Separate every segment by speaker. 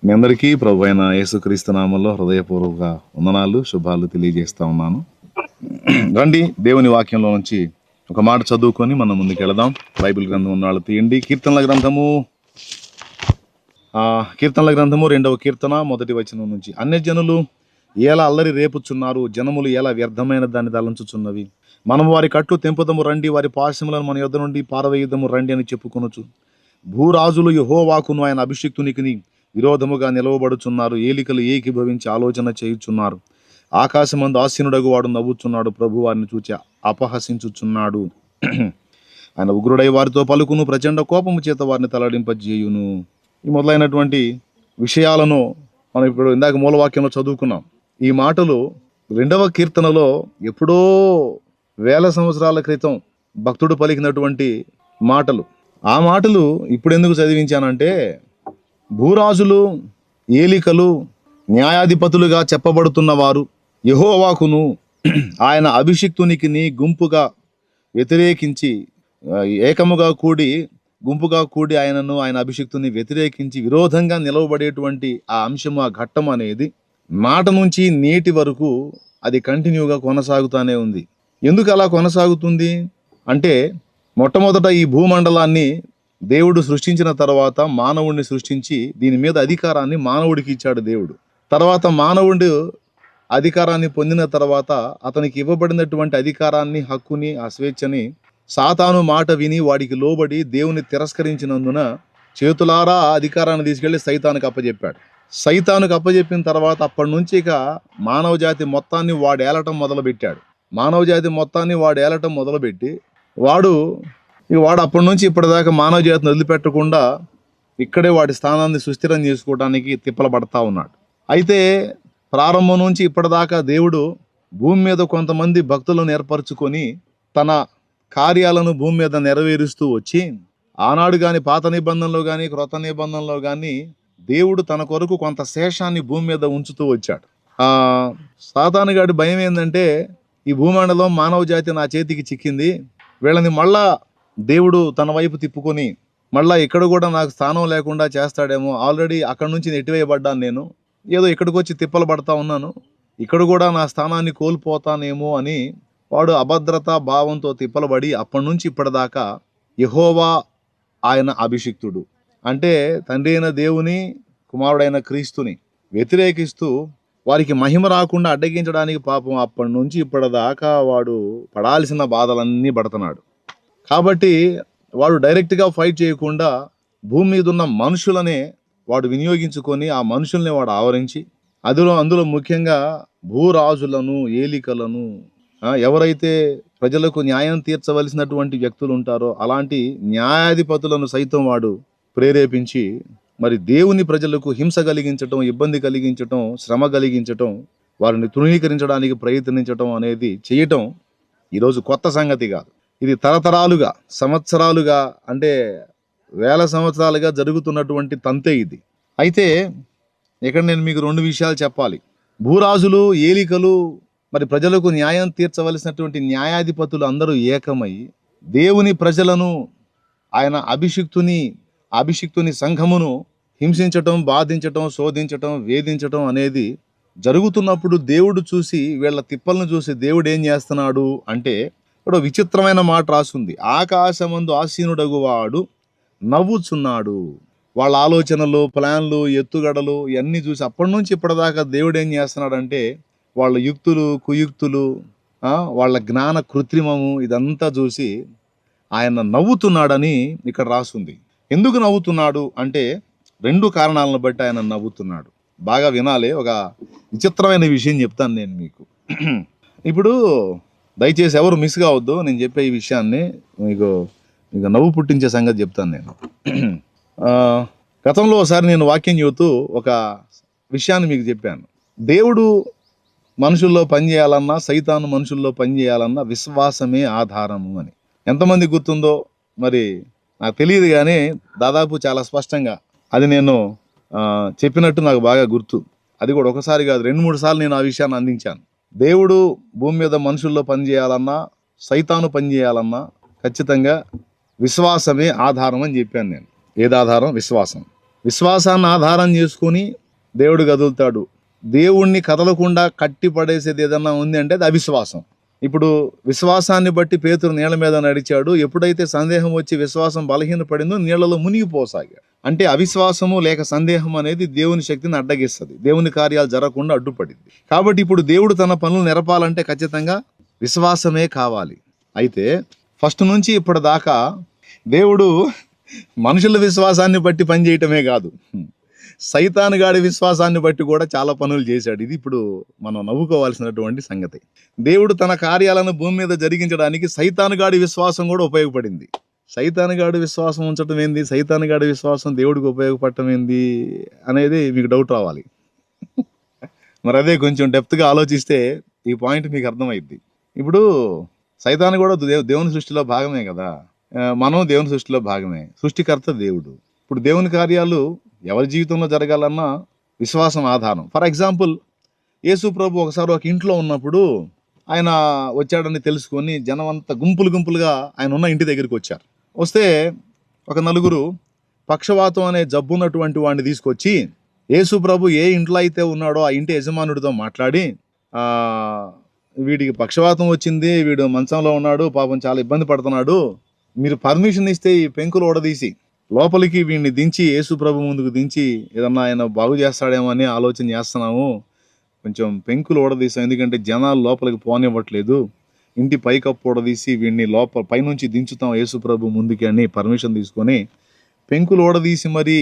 Speaker 1: మీ అందరికీ ప్రభు అయిన యేసుక్రీస్తు నామంలో హృదయపూర్వక వందనాలు, శుభాలు తెలియజేస్తా ఉన్నాను. రండి దేవుని వాక్యంలో నుంచి ఒక మాట చదువుకొని మనం ముందుకు వెళదాం. బైబిల్ గ్రంథం ఉన్న వాళ్ళు తీయండి. కీర్తనల గ్రంథము 2వ కీర్తన 1వ వచనం నుంచి. అన్యజనులు ఎలా అల్లరి రేపుచున్నారు, జనములు ఎలా వ్యర్థమైన దాన్ని తలంచుచున్నవి. మనం వారి కట్లు తెంపుదము రండి, వారి పాశములను మన యొద్ద నుండి పారవేయుదము రండి అని చెప్పుకొనొచ్చు. భూరాజులు యెహోవాకును ఆయన అభిషిక్తునికి విరోధముగా నిలవబడుచున్నారు. ఏలికలు ఏకీభవించి ఆలోచన చేయుచున్నారు. ఆకాశమందు ఆసీనుడగు వాడు నవ్వుచున్నాడు, ప్రభు వారిని చూచి అపహసించుచున్నాడు. ఆయన ఉగ్రుడై వారితో పలుకును, ప్రచండ కోపము చేత వారిని తలడింపజేయును. ఈ మొదలైనటువంటి విషయాలను మనం ఇప్పుడు ఇందాక మూలవాక్యంలో చదువుకున్నాం. ఈ మాటలు 2వ కీర్తనలో ఎప్పుడో వేల సంవత్సరాల క్రితం భక్తుడు పలికినటువంటి మాటలు. ఆ మాటలు ఇప్పుడు ఎందుకు చదివించానంటే, భూరాజులు, ఏలికలు, న్యాయాధిపతులుగా చెప్పబడుతున్న వారు యెహోవాకును ఆయన అభిషిక్తునికి గుంపుగా వ్యతిరేకించి గుంపుగా కూడి ఆయనను, ఆయన అభిషిక్తుని వ్యతిరేకించి విరోధంగా నిలవబడేటువంటి ఆ అంశము, ఆ ఘట్టం అనేది మాట నుంచి నేటి వరకు అది కంటిన్యూగా కొనసాగుతూనే ఉంది. ఎందుకు అలా కొనసాగుతుంది అంటే, మొట్టమొదట ఈ భూమండలాన్ని దేవుడు సృష్టించిన తర్వాత మానవుడిని సృష్టించి దీని మీద అధికారాన్ని మానవుడికి ఇచ్చాడు దేవుడు. తర్వాత మానవుడు అధికారాన్ని పొందిన తర్వాత అతనికి ఇవ్వబడినటువంటి అధికారాన్ని, హక్కుని, ఆ స్వేచ్ఛని సాతాను మాట విని వాడికి లోబడి దేవుని తిరస్కరించినందున చేతులారా అధికారాన్ని తీసుకెళ్లి సైతానికి అప్పచెప్పాడు. సైతానికి అప్పచెప్పిన తర్వాత అప్పటి నుంచి ఇక మానవ జాతి మొత్తాన్ని వాడు ఏలటం మొదలుపెట్టి వాడు అప్పటి నుంచి ఇప్పటిదాకా మానవ జాతిని వదిలిపెట్టకుండా ఇక్కడే వాడి స్థానాన్ని సుస్థిరం చేసుకోవడానికి తిప్పలు పడతా ఉన్నాడు. అయితే ప్రారంభం నుంచి ఇప్పటిదాకా దేవుడు భూమి మీద కొంతమంది భక్తులను ఏర్పరచుకొని తన కార్యాలను భూమి మీద నెరవేరుస్తూ వచ్చి, ఆనాడు కానీ పాత నిబంధనలో కానీ క్రొత్త నిబంధనలో కానీ దేవుడు తన కొరకు కొంత శేషాన్ని భూమి మీద ఉంచుతూ వచ్చాడు. సాతాను గాడి భయం ఏంటంటే, ఈ భూమండలం మానవ జాతి నా చేతికి చిక్కింది, వీళ్ళని మళ్ళా దేవుడు తన వైపు తిప్పుకొని మళ్ళా ఇక్కడ కూడా నాకు స్థానం లేకుండా చేస్తాడేమో, ఆల్రెడీ అక్కడ నుంచి నెట్టివేయబడ్డాను, నేను ఏదో ఇక్కడికి వచ్చి తిప్పలు పడతా ఉన్నాను, ఇక్కడ కూడా నా స్థానాన్ని కోల్పోతానేమో అని వాడు అభద్రతా భావంతో తిప్పలబడి అప్పటి నుంచి ఇప్పటిదాకా యెహోవా ఆయన అభిషిక్తుడు అంటే తండ్రి అయిన దేవుని, కుమారుడైన క్రీస్తుని వ్యతిరేకిస్తూ వారికి మహిమ రాకుండా అడ్డగించడానికి పాపం అప్పటి నుంచి ఇప్పటిదాకా వాడు పడాల్సిన బాధలన్నీ పడుతున్నాడు. కాబట్టి వాడు డైరెక్ట్గా ఫైట్ చేయకుండా భూమి మీద ఉన్న మనుషులనే వాడు వినియోగించుకొని ఆ మనుషుల్ని వాడు ఆవరించి అందులో ముఖ్యంగా భూరాజులను, ఏలికలను, ఎవరైతే ప్రజలకు న్యాయం తీర్చవలసినటువంటి వ్యక్తులు ఉంటారో అలాంటి న్యాయాధిపతులను సైతం వాడు ప్రేరేపించి మరి దేవుని ప్రజలకు హింస కలిగించటం, ఇబ్బంది కలిగించటం, శ్రమ కలిగించటం, వారిని తృణీకరించడానికి ప్రయత్నించటం అనేది చేయటం ఈరోజు కొత్త సంగతి కాదు. ఇది తరతరాలుగా, సంవత్సరాలుగా, అంటే వేల సంవత్సరాలుగా జరుగుతున్నటువంటి తంతే ఇది. అయితే ఇక్కడ నేను మీకు 2 విషయాలు చెప్పాలి. భూరాజులు, ఏలికలు, మరి ప్రజలకు న్యాయం తీర్చవలసినటువంటి న్యాయాధిపతులు అందరూ ఏకమై దేవుని ప్రజలను, ఆయన అభిషిక్తుని సంఘమును హింసించటం, బాధించటం, శోధించటం, వేధించటం అనేది జరుగుతున్నప్పుడు దేవుడు చూసి, వీళ్ళ తిప్పలను చూసి దేవుడు ఏం చేస్తున్నాడు అంటే, ఇక్కడ విచిత్రమైన మాట రాసుంది. ఆకాశమందు ఆసీనుడగు వాడు నవ్వుచున్నాడు. వాళ్ళ ఆలోచనలు, ప్లాన్లు, ఎత్తుగడలు ఇవన్నీ చూసి అప్పటి నుంచి ఇప్పటిదాకా దేవుడు ఏం చేస్తున్నాడంటే, వాళ్ళ యుక్తులు, కుయుక్తులు, వాళ్ళ జ్ఞాన కృత్రిమము ఇదంతా చూసి ఆయన నవ్వుతున్నాడని ఇక్కడ రాసుంది. ఎందుకు నవ్వుతున్నాడు అంటే 2 కారణాలను బట్టి ఆయన నవ్వుతున్నాడు. బాగా వినాలి. ఒక విచిత్రమైన విషయం చెప్తాను నేను మీకు. ఇప్పుడు దయచేసి ఎవరు మిస్ కావద్దు. నేను చెప్పే ఈ విషయాన్ని మీకు నవ్వు పుట్టించే సంగతి చెప్తాను నేను. గతంలో ఒకసారి నేను వాక్యం చెబుతూ ఒక విషయాన్ని మీకు చెప్పాను. దేవుడు మనుషుల్లో పనిచేయాలన్నా, సైతాను మనుషుల్లో పనిచేయాలన్నా విశ్వాసమే ఆధారము అని. ఎంతమంది గుర్తుందో మరి నాకు తెలియదు, కానీ దాదాపు చాలా స్పష్టంగా అది నేను చెప్పినట్టు నాకు బాగా గుర్తు. అది కూడా ఒకసారి కాదు, 2-3 సార్లు నేను ఆ విషయాన్ని అందించాను. దేవుడు భూమి మీద మనుషుల్లో పనిచేయాలన్నా, సైతాను పనిచేయాలన్నా ఖచ్చితంగా విశ్వాసమే ఆధారం అని చెప్పాను నేను. ఏది ఆధారం? విశ్వాసం. విశ్వాసాన్ని ఆధారం చేసుకొని దేవుడు కదులుతాడు. దేవుణ్ణి కదలకుండా కట్టి పడేసేది ఏదన్నా ఉంది అంటే అది అవిశ్వాసం. ఇప్పుడు విశ్వాసాన్ని బట్టి పేతురు నీళ్ళ మీద నడిచాడు. ఎప్పుడైతే సందేహం వచ్చి విశ్వాసం బలహీనపడిందో నీళ్లలో మునిగిపోసాగాడు. అంటే అవిశ్వాసము లేక సందేహం అనేది దేవుని శక్తిని అడ్డగిస్తుంది, దేవుని కార్యాలు జరగకుండా అడ్డుపడింది. కాబట్టి ఇప్పుడు దేవుడు తన పనులు నెరపాలంటే ఖచ్చితంగా విశ్వాసమే కావాలి. అయితే ఫస్ట్ నుంచి ఇప్పటిదాకా దేవుడు మనుషుల విశ్వాసాన్ని బట్టి పనిచేయటమే కాదు, సైతాను గాడి విశ్వాసాన్ని బట్టి కూడా చాలా పనులు చేశాడు. ఇది ఇప్పుడు మనం నవ్వుకోవాల్సినటువంటి సంగతి. దేవుడు తన కార్యాలను భూమి మీద జరిగించడానికి సైతాను గాడి విశ్వాసం కూడా ఉపయోగపడింది. సైతాను గాడి విశ్వాసం ఉంచడం ఏంది, సైతాను గాడి విశ్వాసం దేవుడికి ఉపయోగపడటం ఏంది అనేది మీకు డౌట్ రావాలి. మరి అదే కొంచెం డెప్త్గా ఆలోచిస్తే ఈ పాయింట్ మీకు అర్థమైద్ది. ఇప్పుడు సైతాను కూడా దేవుని సృష్టిలో భాగమే కదా, మనం దేవుని సృష్టిలో భాగమే, సృష్టికర్త దేవుడు. ఇప్పుడు దేవుని కార్యాలు ఎవరి జీవితంలో జరగాలన్నా విశ్వాసం ఆధారం. ఫర్ ఎగ్జాంపుల్, యేసు ప్రభు ఒకసారి ఒక ఇంట్లో ఉన్నప్పుడు ఆయన వచ్చాడని తెలుసుకొని జనం అంతా గుంపులుగా ఆయన ఉన్న ఇంటి దగ్గరికి వచ్చారు. వస్తే ఒక నలుగురు పక్షవాతం అనే జబ్బున్నటువంటి వాడిని తీసుకొచ్చి యేసు ప్రభు ఏ ఇంట్లో అయితే ఉన్నాడో ఆ ఇంటి యజమానుడితో మాట్లాడి, వీడికి పక్షవాతం వచ్చింది, వీడు మంచంలో ఉన్నాడు, పాపం చాలా ఇబ్బంది పడుతున్నాడు, మీరు పర్మిషన్ ఇస్తే ఈ పెంకులు ఓడదీసి లోపలికి వీడిని దించి యేసు ప్రభు ముందుకు దించి ఏదన్నా ఆయన బాగు చేస్తాడేమో అని ఆలోచన చేస్తున్నాము, కొంచెం పెంకులు ఓడదీసాం, ఎందుకంటే జనాలు లోపలికి పోనివ్వట్లేదు, ఇంటి పైకప్పు ఓడదీసి వీడిని పైనుంచి దించుతాం యేసు ప్రభు ముందుకి అని పర్మిషన్ తీసుకొని పెంకులు ఓడదీసి మరి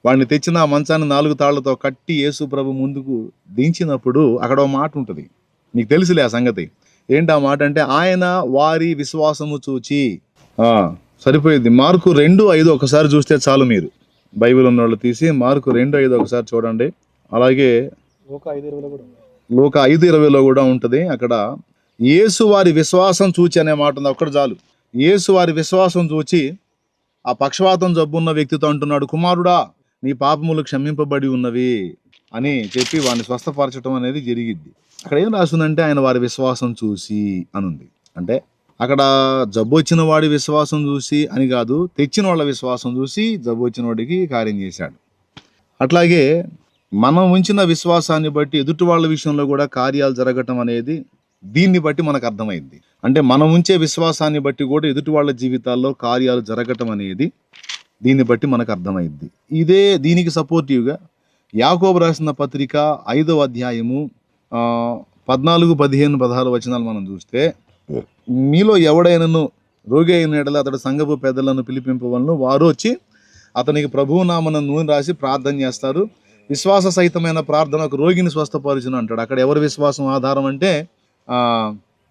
Speaker 1: వాడిని తెచ్చిన మంచాన్ని 4 తాళ్లతో కట్టి యేసు ప్రభు ముందుకు దించినప్పుడు అక్కడ ఒక మాట ఉంటుంది, మీకు తెలుసులే ఆ సంగతి. ఏంటి ఆ మాట అంటే, ఆయన వారి విశ్వాసము చూచి. సరిపోయింది. మార్కు 2:5 ఒకసారి చూస్తే చాలు, మీరు బైబిల్ ఉన్న వాళ్ళు తీసి మార్కు 2:5 ఒకసారి చూడండి. అలాగే లోక 5:20లో కూడా ఉంటుంది. అక్కడ యేసు వారి విశ్వాసం చూచి అనే మాట ఉంది, ఒక్కటి చాలు. యేసు వారి విశ్వాసం చూచి ఆ పక్షవాతం జబ్బున్న వ్యక్తితో అంటున్నాడు, కుమారుడా నీ పాపములు క్షమింపబడి ఉన్నవి అని చెప్పి వాడిని స్వస్థపరచడం అనేది జరిగిద్ది. అక్కడ ఏం రాస్తుందంటే ఆయన వారి విశ్వాసం చూసి అనుంది. అంటే అక్కడ జబ్బు వచ్చిన వాడి విశ్వాసం చూసి అని కాదు, తెచ్చిన వాళ్ళ విశ్వాసం చూసి జబ్బు వచ్చిన వాడికి కార్యం చేశాడు. అట్లాగే మనం ఉంచిన విశ్వాసాన్ని బట్టి ఎదుటి వాళ్ళ విషయంలో కూడా కార్యాలు జరగటం అనేది దీన్ని బట్టి మనకు అర్థమైంది. అంటే మనం ఉంచే విశ్వాసాన్ని బట్టి కూడా ఎదుటి వాళ్ళ జీవితాల్లో కార్యాలు జరగటం అనేది దీన్ని బట్టి మనకు అర్థమైంది. ఇదే దీనికి సపోర్టివ్గా యాకోబు రాసిన పత్రిక 5వ అధ్యాయము 14, 15, 16 వచనాలు మనం చూస్తే, మీలో ఎవడైనను రోగి అయిన ఎడల అతడు సంఘపు పెద్దలను పిలిపింపవలను, వారు వచ్చి అతనికి ప్రభువు నామమున నూనె రాసి ప్రార్థన చేస్తారు, విశ్వాస సహితమైన ప్రార్థనకు రోగిని స్వస్థపరచును అంటాడు. అక్కడ ఎవరి విశ్వాసం ఆధారం అంటే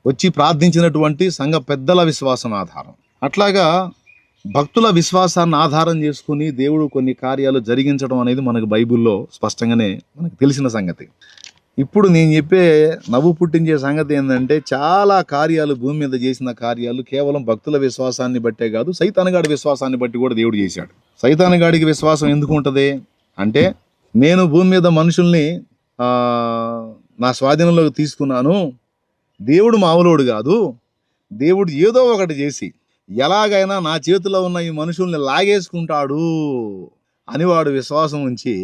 Speaker 1: వచ్చి ప్రార్థించినటువంటి సంఘ పెద్దల విశ్వాసం ఆధారం. అట్లాగా భక్తుల విశ్వాసాన్ని ఆధారం చేసుకుని దేవుడు కొన్ని కార్యాలు జరిగించడం అనేది మనకు బైబిల్లో స్పష్టంగానే మనకు తెలిసిన సంగతి. ఇప్పుడు నేను చెప్పే నవ్వు పుట్టించే సంగతి ఏంటంటే, చాలా కార్యాలు భూమి మీద చేసిన కార్యాలు కేవలం భక్తుల విశ్వాసాన్ని బట్టే కాదు, సైతానుగాడి విశ్వాసాన్ని బట్టి కూడా దేవుడు చేశాడు. సైతానుగాడికి విశ్వాసం ఎందుకు ఉంటుంది అంటే, నేను భూమి మీద మనుషుల్ని నా స్వాధీనంలోకి తీసుకున్నాను, దేవుడు మామూలోడు కాదు, దేవుడు ఏదో ఒకటి చేసి ఎలాగైనా నా చేతిలో ఉన్న ఈ మనుషుల్ని లాగేసుకుంటాడు అని వాడు విశ్వాసం ఉంచి,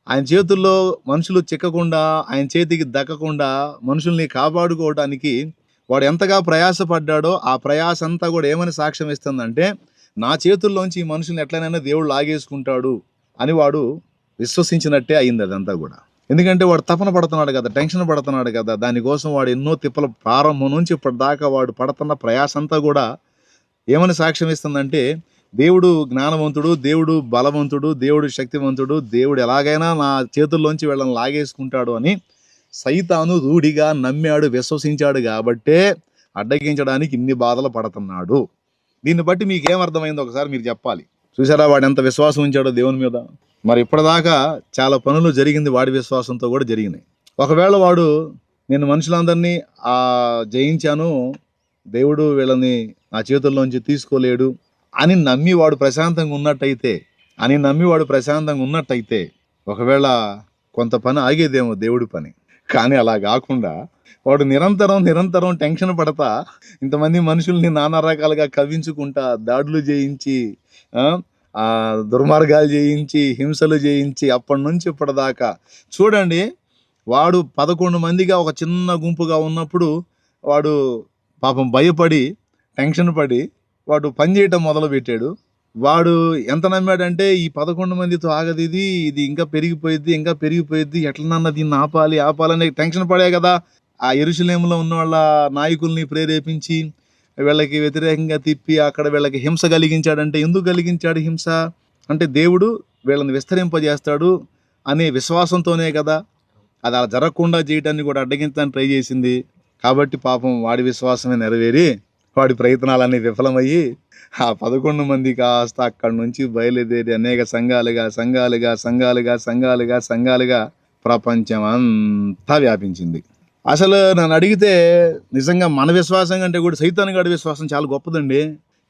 Speaker 1: ఆయన చేతుల్లో మనుషులు చిక్కకుండా, ఆయన చేతికి దక్కకుండా మనుషుల్ని కాపాడుకోవడానికి వాడు ఎంతగా ప్రయాసపడ్డాడో ఆ ప్రయాస అంతా కూడా ఏమని సాక్ష్యం ఇస్తుందంటే, నా చేతుల్లోంచి ఈ మనుషుల్ని ఎట్లనైనా దేవుడు లాగేసుకుంటాడు అని వాడు విశ్వసించినట్టే అయింది అదంతా కూడా. ఎందుకంటే వాడు తపన పడుతున్నాడు కదా, టెన్షన్ పడుతున్నాడు కదా, దానికోసం వాడు ఎన్నో తిప్పల ప్రారంభం నుంచి ఇప్పటిదాకా వాడు పడుతున్న ప్రయాస అంతా కూడా ఏమని సాక్ష్యం ఇస్తుందంటే, దేవుడు జ్ఞానవంతుడు, దేవుడు బలవంతుడు, దేవుడు శక్తివంతుడు, దేవుడు ఎలాగైనా నా చేతుల్లోంచి వీళ్ళని లాగేసుకుంటాడు అని సైతాను రూఢిగా నమ్మాడు, విశ్వసించాడు కాబట్టే అడ్డగించడానికి ఇన్ని బాధలు పడుతున్నాడు. దీన్ని బట్టి మీకేమర్థమైందో ఒకసారి మీరు చెప్పాలి. చూసారా వాడు ఎంత విశ్వాసం ఉంచాడో దేవుని మీద. మరి ఇప్పటిదాకా చాలా పనులు జరిగింది వాడి విశ్వాసంతో కూడా జరిగినాయి. ఒకవేళ వాడు నేను మనుషులందరినీ జయించాను, దేవుడు వీళ్ళని నా చేతుల్లోంచి తీసుకోలేడు అని నమ్మి వాడు ప్రశాంతంగా ఉన్నట్టయితే ఒకవేళ కొంత పని ఆగేదేమో దేవుడి పని. కానీ అలా కాకుండా వాడు నిరంతరం టెన్షన్ పడతా, ఇంతమంది మనుషుల్ని నానా రకాలుగా కవ్వించుకుంటా, దాడులు చేయించి దుర్మార్గాలు చేయించి, హింసలు చేయించి, అప్పటి నుంచి ఇప్పటిదాకా చూడండి. వాడు 11 మందిగా ఒక చిన్న గుంపుగా ఉన్నప్పుడు వాడు పాపం భయపడి, టెన్షన్ పడి వాడు పని చేయటం మొదలుపెట్టాడు. వాడు ఎంత నమ్మాడంటే ఈ 11 మందితో ఆగదు, ఇది ఇంకా పెరిగిపోయిద్ది, ఎట్లనన్నా దీన్ని ఆపాలని టెన్షన్ పడే కదా ఆ యెరూషలేములో ఉన్న వాళ్ళ నాయకుల్ని ప్రేరేపించి వీళ్ళకి వ్యతిరేకంగా తిప్పి అక్కడ వీళ్ళకి హింస కలిగించాడంటే, ఎందుకు కలిగించాడు హింస అంటే దేవుడు వీళ్ళని విస్తరింపజేస్తాడు అనే విశ్వాసంతోనే కదా. అది అలా జరగకుండా చేయడాన్ని కూడా అడ్డగించడానికి ట్రై చేసింది. కాబట్టి పాపం వాడి విశ్వాసమే నెరవేరి వాడి ప్రయత్నాలన్నీ విఫలమయ్యి ఆ 11 మంది కాస్త అక్కడి నుంచి బయలుదేరి అనేక సంఘాలుగా ప్రపంచం అంతా వ్యాపించింది. అసలు నన్ను అడిగితే నిజంగా మన విశ్వాసం కంటే కూడా సైతాను గాడి విశ్వాసం చాలా గొప్పదండి.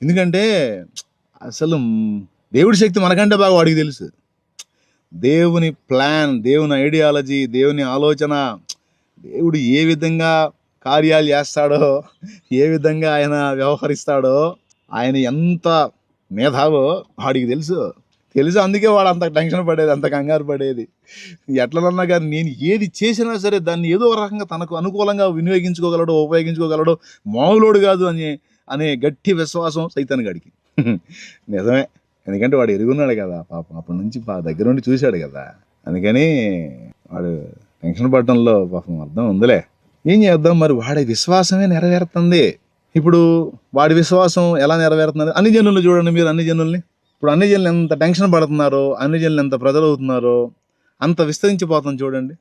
Speaker 1: ఎందుకంటే అసలు దేవుడి శక్తి మనకంటే బాగా వాడికి తెలుసు. దేవుని ప్లాన్, దేవుని ఐడియాలజీ, దేవుని ఆలోచన, దేవుడు ఏ విధంగా కార్యాలు చేస్తాడో, ఏ విధంగా ఆయన వ్యవహరిస్తాడో, ఆయన ఎంత మేధావో వాడికి తెలుసు. అందుకే వాడు అంత టెన్షన్ పడేది, అంత కంగారు పడేది. ఎట్లనన్నా కానీ నేను ఏది చేసినా సరే దాన్ని ఏదో ఒక రకంగా తనకు అనుకూలంగా ఉపయోగించుకోగలడు, మామూలోడు కాదు అనే గట్టి విశ్వాసం సైతాను గాడికి. నిజమే, ఎందుకంటే వాడు ఎరుగున్నాడు కదా పాపం, అప్పటి నుంచి దగ్గర నుండి చూశాడు కదా. అందుకని వాడు టెన్షన్ పడటంలో పాపం అర్థం ఉందిలే. ఏం చేద్దాం మరి, వాడి విశ్వాసమే నెరవేరుతుంది. ఇప్పుడు వాడి విశ్వాసం ఎలా నెరవేరుతుంది? అన్ని జనులు చూడండి మీరు, అన్ని జనుల్ని ఇప్పుడు అన్ని జనులు ఎంత టెన్షన్ పడుతున్నారో, అన్ని జనులు ఎంత ప్రజలు అవుతున్నారో అంత విస్తరించిపోతుంది చూడండి.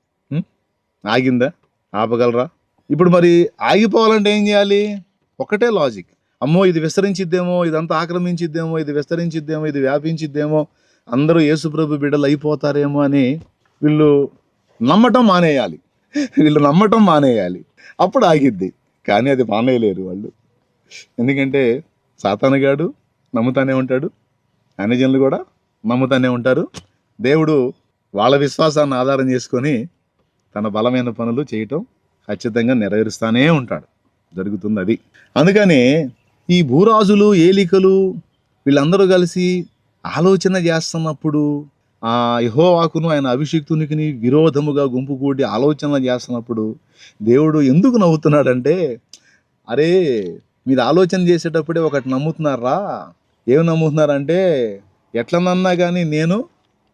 Speaker 1: ఆగిందా? ఆపగలరా? ఇప్పుడు మరి ఆగిపోవాలంటే ఏం చేయాలి? ఒకటే లాజిక్, అమ్మో ఇది విస్తరించిద్దేమో, ఇదంతా ఆక్రమించిద్దేమో, ఇది వ్యాపించిద్దేమో, అందరూ యేసుప్రభు బిడ్డలు అయిపోతారేమో అని వీళ్ళు నమ్మటం మానేయాలి. అప్పుడు ఆగిద్ది. కానీ అది మానేయలేరు వాళ్ళు. ఎందుకంటే సాతానుగాడు నమ్ముతానే ఉంటాడు, అన్ని జనులు కూడా నమ్ముతానే ఉంటారు. దేవుడు వాళ్ళ విశ్వాసాన్ని ఆధారం చేసుకొని తన బలమైన పనులు చేయటం ఖచ్చితంగా నెరవేరుస్తానే ఉంటాడు. జరుగుతుంది అది. అందుకని ఈ భూరాజులు, ఏలికలు వీళ్ళందరూ కలిసి ఆలోచన చేస్తున్నప్పుడు, ఆ యెహోవాకును ఆయన అభిషిక్తునికి విరోధముగా గుంపు కూడి ఆలోచనలు చేస్తున్నప్పుడు దేవుడు ఎందుకు నవ్వుతున్నాడంటే, అరే మీరు ఆలోచన చేసేటప్పుడే ఒకటి నమ్ముతున్నారా? ఏమి నమ్ముతున్నారంటే, ఎట్లనన్నా కానీ నేను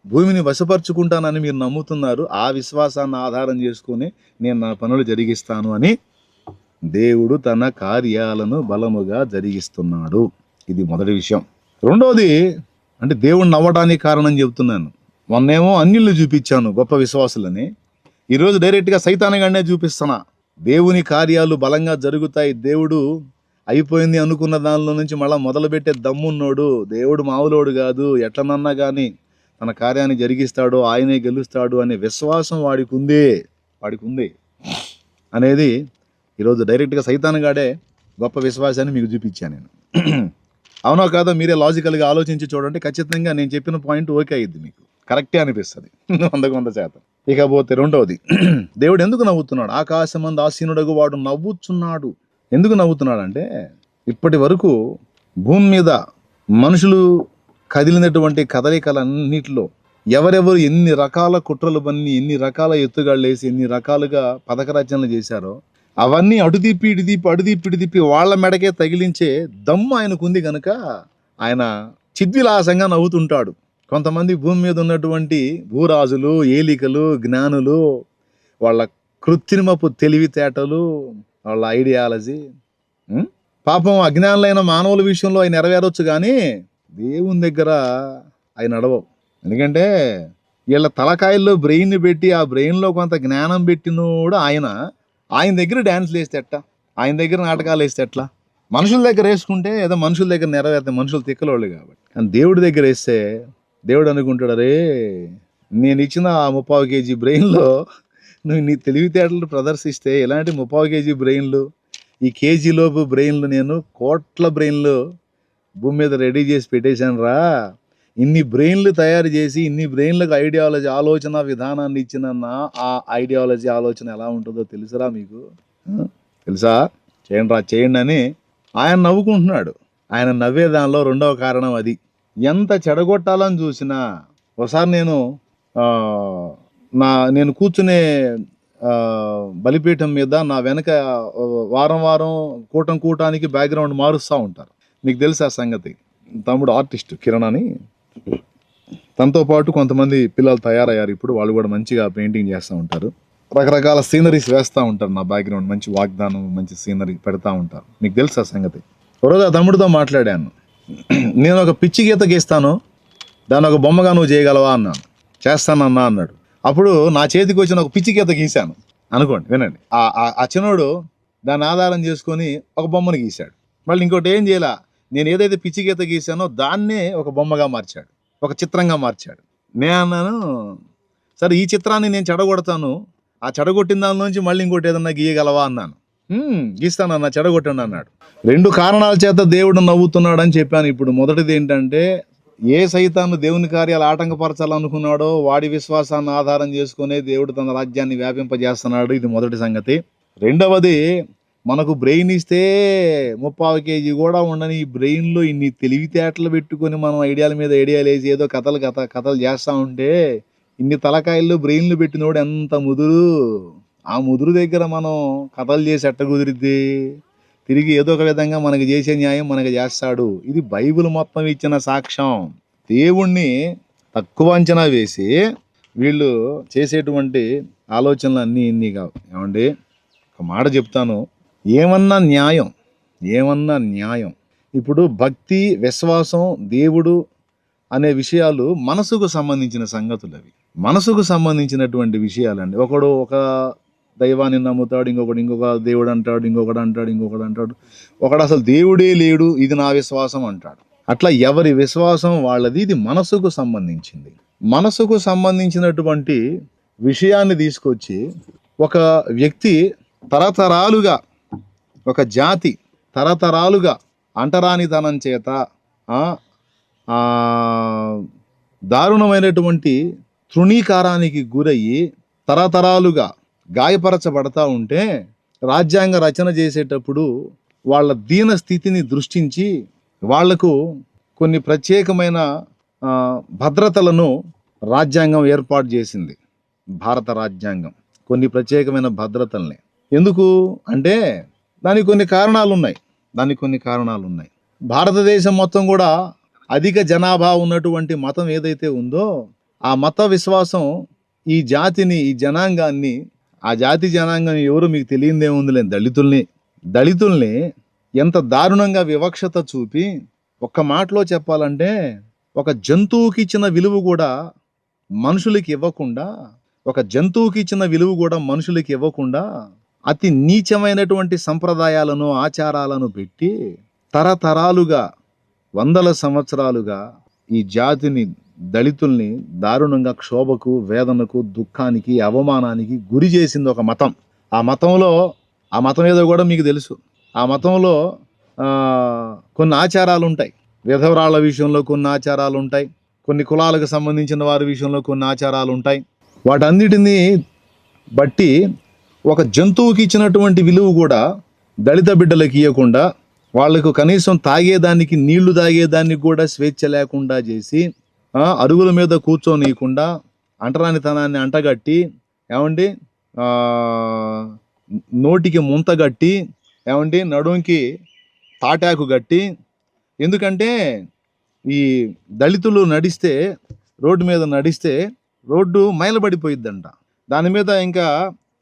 Speaker 1: భూమిని వశపరుచుకుంటానని మీరు నమ్ముతున్నారు. ఆ విశ్వాసాన్ని ఆధారం చేసుకొని నేను నా పనులు జరిగిస్తాను అని దేవుడు తన కార్యాలను బలముగా జరిగిస్తున్నాడు. ఇది మొదటి విషయం. రెండోది అంటే దేవుడు నవ్వడానికి కారణం చెబుతున్నాను. మొన్నేమో అన్యులు చూపించాను గొప్ప విశ్వాసులని, ఈరోజు డైరెక్ట్గా సైతానుగానే చూపిస్తున్నా. దేవుని కార్యాలు బలంగా జరుగుతాయి. దేవుడు అయిపోయింది అనుకున్న దానిలో నుంచి మళ్ళీ మొదలుపెట్టే దమ్మున్నోడు. దేవుడు మామూలోడు కాదు, ఎట్లనన్నా కానీ తన కార్యాన్ని జరిగిస్తాడు, ఆయనే గెలుస్తాడు అనే విశ్వాసం వాడికి ఉంది అనేది ఈరోజు డైరెక్ట్గా సైతానుగాడే గొప్ప విశ్వాసాన్ని మీకు చూపించాను నేను. అవునో కాదో మీరే లాజికల్గా ఆలోచించి చూడండి. ఖచ్చితంగా నేను చెప్పిన పాయింట్ ఓకే అయ్యిద్ది, మీకు కరెక్టే అనిపిస్తుంది 100%. ఇకపోతే రెండవది, దేవుడు ఎందుకు నవ్వుతున్నాడు? ఆకాశమందు ఆసీనుడగు వాడు నవ్వుచున్నాడు. ఎందుకు నవ్వుతున్నాడు అంటే, ఇప్పటి వరకు భూమి మీద మనుషులు కదిలినటువంటి కదలికలన్నిటిలో ఎవరెవరు ఎన్ని రకాల కుట్రలు పన్ని, ఎన్ని రకాల ఎత్తుగాళ్ళు వేసి, ఎన్ని రకాలుగా పథక రచనలు చేశారో అవన్నీ అటు తిప్పి ఇటు తిప్పి వాళ్ళ మెడకే తగిలించే దమ్ము ఆయనకుంది కనుక ఆయన చిద్విలాసంగా నవ్వుతుంటాడు. కొంతమంది భూమి మీద ఉన్నటువంటి భూరాజులు, ఏలికలు, జ్ఞానులు, వాళ్ళ కృత్రిమపు తెలివితేటలు, వాళ్ళ ఐడియాలజీ, పాపం అజ్ఞానులైన మానవుల విషయంలో ఆయన నెరవేరొచ్చు, కానీ దేవుని దగ్గర ఆయన నడవవు. ఎందుకంటే వీళ్ళ తలకాయల్లో బ్రెయిన్ పెట్టి ఆ బ్రెయిన్లో కొంత జ్ఞానం పెట్టినోడు ఆయన దగ్గర డ్యాన్స్లు వేస్తే ఎట్లా, ఆయన దగ్గర నాటకాలు వేస్తే ఎట్లా? మనుషుల దగ్గర వేసుకుంటే ఏదో మనుషుల దగ్గర నెరవేరుతాయి, మనుషులు తిక్కలోళ్ళు కాబట్టి. కానీ దేవుడి దగ్గర వేస్తే దేవుడు అనుకుంటాడు, అరే నేను ఇచ్చిన ఆ 30 kg బ్రెయిన్లో నువ్వు నీ తెలివితేటలు ప్రదర్శిస్తే ఇలాంటి 30 kg బ్రెయిన్లు, ఈ కేజీలోపు బ్రెయిన్లు నేను కోట్ల బ్రెయిన్లు భూమి మీద రెడీ చేసి పెట్టేశాను రా. ఇన్ని బ్రెయిన్లు తయారు చేసి ఇన్ని బ్రెయిన్లకు ఐడియాలజీ ఆలోచన విధానాన్ని ఇచ్చిన ఆ ఐడియాలజీ ఆలోచన ఎలా ఉంటుందో తెలుసురా మీకు? తెలుసా? చేయండి అని ఆయన నవ్వుకుంటున్నాడు. ఆయన నవ్వే దానిలో రెండవ కారణం అది. ఎంత చెడగొట్టాలని చూసినా ఒకసారి ఆ, నేను కూర్చునే ఆ, బలిపీఠం మీద నా వెనక వారం వారం కూటానికి బ్యాక్గ్రౌండ్ మారుస్తూ ఉంటారు. మీకు తెలుసు ఆ సంగతి. తమ్ముడు ఆర్టిస్ట్ కిరణ్ అని, తనతో పాటు కొంతమంది పిల్లలు తయారయ్యారు. ఇప్పుడు వాళ్ళు కూడా మంచిగా పెయింటింగ్ చేస్తూ ఉంటారు. రకరకాల సీనరీస్ వేస్తూ ఉంటారు. నా బ్యాక్గ్రౌండ్ మంచి వాగ్దానం, మంచి సీనరీ పెడతా ఉంటారు. మీకు తెలుసు ఆ సంగతి. ఒకరోజు ఆ తమ్ముడితో మాట్లాడాను. నేను ఒక పిచ్చి గీత గీస్తాను, దాన్ని ఒక బొమ్మగా నువ్వు చేయగలవా అన్నాను. చేస్తానన్నా అన్నాడు. అప్పుడు నా చేతికి వచ్చిన ఒక పిచ్చి గీత గీశాను అనుకోండి. వినండి, ఆ చిన్నోడు దాన్ని ఆధారం చేసుకొని ఒక బొమ్మను గీశాడు. మళ్ళీ ఇంకోటి ఏం చేయాల, నేను ఏదైతే పిచ్చి గీత గీశానో దాన్నే ఒక బొమ్మగా మార్చాడు, ఒక చిత్రంగా మార్చాడు. నేను అన్నాను, సరే ఈ చిత్రాన్ని నేను చెడగొడతాను, ఆ చెడగొట్టిన దానిలోంచి మళ్ళీ ఇంకోటి ఏదన్నా గీయగలవా అన్నాను. గీస్తానన్నా, చెడగొట్టండి అన్నాడు. 2 కారణాల చేత దేవుడు నవ్వుతున్నాడు అని చెప్పాను. ఇప్పుడు మొదటిది ఏంటంటే, ఏ సైతాను దేవుని కార్యాలు ఆటంకపరచాలనుకున్నాడో వాడి విశ్వాసాన్ని ఆధారం చేసుకునే దేవుడు తన రాజ్యాన్ని వ్యాపింపజేస్తున్నాడు. ఇది మొదటి సంగతి. రెండవది, మనకు బ్రెయిన్ ఇస్తే 30 కేజీ కూడా ఉండని ఈ బ్రెయిన్లో ఇన్ని తెలివితేటలు పెట్టుకొని మనం ఐడియాల మీద ఐడియాలు వేసి ఏదో కథలు చేస్తూ ఉంటే, ఇన్ని తలకాయల్లో బ్రెయిన్లు పెట్టినోడు ఎంత ముదురు. ఆ ముదురు దగ్గర మనం కథలు చేసి ఎట్ట కుదిరిద్ది? తిరిగి ఏదో ఒక విధంగా మనకు చేసే న్యాయం మనకు చేస్తాడు. ఇది బైబిల్ మొత్తం ఇచ్చిన సాక్ష్యం. దేవుణ్ణి తక్కువ అంచనా వేసి వీళ్ళు చేసేటువంటి ఆలోచనలు అన్నీ ఇన్ని కావు. ఏమండి, ఒక మాట చెప్తాను, ఏమన్నా న్యాయం. ఇప్పుడు భక్తి, విశ్వాసం, దేవుడు అనే విషయాలు మనసుకు సంబంధించిన సంగతులు. అవి మనసుకు సంబంధించినటువంటి విషయాలండి. ఒకడు ఒక దైవాన్ని నమ్ముతాడు, ఇంకొక దేవుడు అంటాడు, ఇంకొకడు అంటాడు, ఒకడు అసలు దేవుడే లేడు, ఇది నా విశ్వాసం అంటాడు. అట్లా ఎవరి విశ్వాసం వాళ్ళది. ఇది మనసుకు సంబంధించింది. మనసుకు సంబంధించినటువంటి విషయాన్ని తీసుకొచ్చి ఒక వ్యక్తి తరతరాలుగా, ఒక జాతి తరతరాలుగా అంటరానితనం చేత దారుణమైనటువంటి తృణీకారానికి గురయ్యి తరతరాలుగా గాయపరచబడతా ఉంటే, రాజ్యాంగ రచన చేసేటప్పుడు వాళ్ళ దీన స్థితిని దృష్టించి వాళ్లకు కొన్ని ప్రత్యేకమైన భద్రతలను రాజ్యాంగం ఏర్పాటు చేసింది. భారత రాజ్యాంగం కొన్ని ప్రత్యేకమైన భద్రతల్ని. ఎందుకు అంటే దానికి కొన్ని కారణాలు ఉన్నాయి. భారతదేశం మొత్తం కూడా అధిక జనాభా ఉన్నటువంటి మతం ఏదైతే ఉందో, ఆ మత విశ్వాసం ఈ జాతిని, ఈ జనాంగాన్ని, ఆ జాతి జనాంగం ఎవరు మీకు తెలియదేముందిలే, దళితుల్ని ఎంత దారుణంగా వివక్షత చూపి, ఒక్క మాటలో చెప్పాలంటే ఒక జంతువుకి ఇచ్చిన విలువ కూడా మనుషులకి ఇవ్వకుండా అతి నీచమైనటువంటి సంప్రదాయాలను, ఆచారాలను పెట్టి తరతరాలుగా, వందల సంవత్సరాలుగా ఈ జాతిని, దళితుల్ని దారుణంగా క్షోభకు, వేదనకు, దుఃఖానికి, అవమానానికి గురి చేసింది ఒక మతం. ఆ మతం ఏదో కూడా మీకు తెలుసు. ఆ మతంలో కొన్ని ఆచారాలు ఉంటాయి. విధవరాళ్ళ విషయంలో కొన్ని ఆచారాలు ఉంటాయి. కొన్ని కులాలకు సంబంధించిన వారి విషయంలో కొన్ని ఆచారాలు ఉంటాయి. వాటన్నిటినీ బట్టి ఒక జంతువుకి ఇచ్చినటువంటి విలువ కూడా దళిత బిడ్డలకు ఇవ్వకుండా, వాళ్లకు కనీసం తాగేదానికి, నీళ్లు తాగేదానికి కూడా స్వేచ్ఛ లేకుండా చేసి, అరుగుల మీద కూర్చోనీయకుండా, అంటరానితనాన్ని అంటగట్టి, ఏమండి నోటికి ముంతగట్టి, ఏమండి నడుంకి తాటాకు గట్టి. ఎందుకంటే ఈ దళితులు రోడ్డు మీద నడిస్తే రోడ్డు మైలబడిపోయిద్దంట. దాని మీద ఇంకా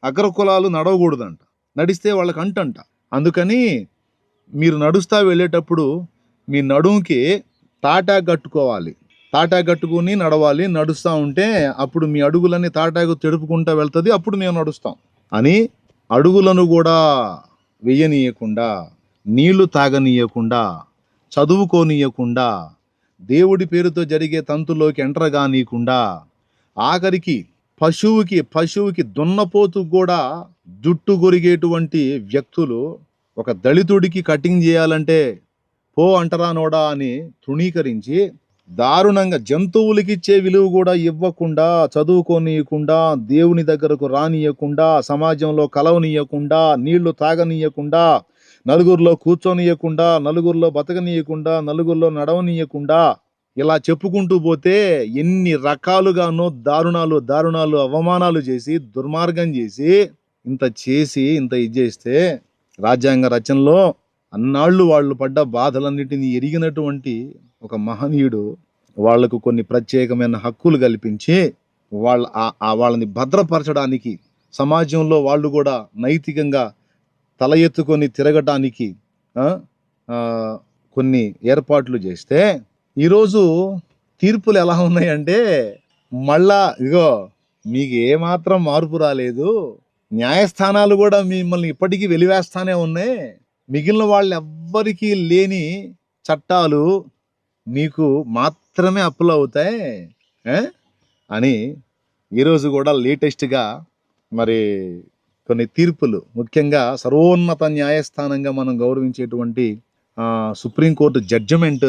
Speaker 1: అగ్ర కులాలు నడవకూడదంట, నడిస్తే వాళ్ళకి అంటంట. అందుకని మీరు నడుస్తూ వెళ్ళేటప్పుడు మీ నడుంకి తాటాకు కట్టుకోవాలి, తాటాకు కట్టుకుని నడవాలి. నడుస్తూ ఉంటే అప్పుడు మీ అడుగులన్నీ తాటాకు తెడుపుకుంటూ వెళ్తుంది, అప్పుడు మేము నడుస్తాం అని అడుగులను కూడా వెయ్యనీయకుండా, నీళ్లు తాగనీయకుండా, చదువుకోనీయకుండా, దేవుడి పేరుతో జరిగే తంతులోకి ఎంటర్ కానీయకుండా, ఆఖరికి పశువుకి దున్నపోతు కూడా జుట్టు గొరిగేటువంటి వ్యక్తులు ఒక దళితుడికి కటింగ్ చేయాలంటే పో అంటరానోడా అని తృణీకరించి, దారుణంగా జంతువులకి ఇచ్చే విలువ కూడా ఇవ్వకుండా, చదువుకోనీయకుండా, దేవుని దగ్గరకు రానియకుండా, సమాజంలో కలవనీయకుండా, నీళ్లు తాగనీయకుండా, నలుగురిలో కూర్చోనీయకుండా, నలుగురిలో బతకనీయకుండా, నలుగురిలో నడవనీయకుండా, ఇలా చెప్పుకుంటూ పోతే ఎన్ని రకాలుగానో దారుణాలు దారుణాలు అవమానాలు చేసి దుర్మార్గం చేసి ఇంత ఇది చేస్తే రాజ్యాంగ రచనలో అన్నాళ్ళు వాళ్ళు పడ్డ బాధలన్నిటినీ ఎరిగినటువంటి ఒక మహనీయుడు వాళ్లకు కొన్ని ప్రత్యేకమైన హక్కులు కల్పించి వాళ్ళని భద్రపరచడానికి, సమాజంలో వాళ్ళు కూడా నైతికంగా తల ఎత్తుకొని తిరగటానికి కొన్ని ఏర్పాట్లు చేస్తే ఈరోజు తీర్పులు ఎలా ఉన్నాయంటే మళ్ళా ఇగో మీకు ఏమాత్రం మార్పు రాలేదు, న్యాయస్థానాలు కూడా మిమ్మల్ని ఇప్పటికీ వెలివేస్తానే ఉన్నాయి, మిగిలిన వాళ్ళు ఎవ్వరికీ లేని చట్టాలు మీకు మాత్రమే అప్లై అవుతాయి అని ఈరోజు కూడా లేటెస్ట్గా మరి కొన్ని తీర్పులు, ముఖ్యంగా సర్వోన్నత న్యాయస్థానంగా మనం గౌరవించేటువంటి సుప్రీంకోర్టు జడ్జిమెంట్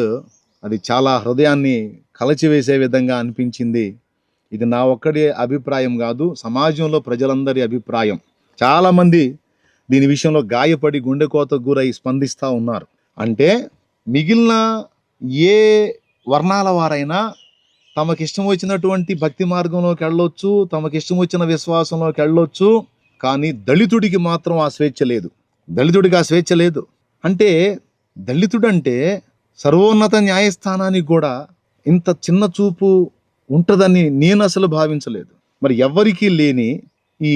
Speaker 1: అది చాలా హృదయాన్ని కలచివేసే విధంగా అనిపించింది. ఇది నా ఒక్కడి అభిప్రాయం కాదు, సమాజంలో ప్రజలందరి అభిప్రాయం. చాలామంది దీని విషయంలో గాయపడి గుండెకోతకు గురై స్పందిస్తూ ఉన్నారు. అంటే మిగిలిన ఏ వర్ణాల వారైనా తమకిష్టం వచ్చినటువంటి భక్తి మార్గంలోకి వెళ్ళొచ్చు, తమకిష్టం వచ్చిన విశ్వాసంలోకి వెళ్ళొచ్చు, కానీ దళితుడికి మాత్రం ఆ స్వేచ్ఛ లేదు. దళితుడికి ఆ స్వేచ్ఛ లేదు. అంటే దళితుడంటే సర్వోన్నత న్యాయస్థానానికి కూడా ఇంత చిన్న చూపు ఉంటుందని నేను అసలు భావించలేదు. మరి ఎవరికీ లేని ఈ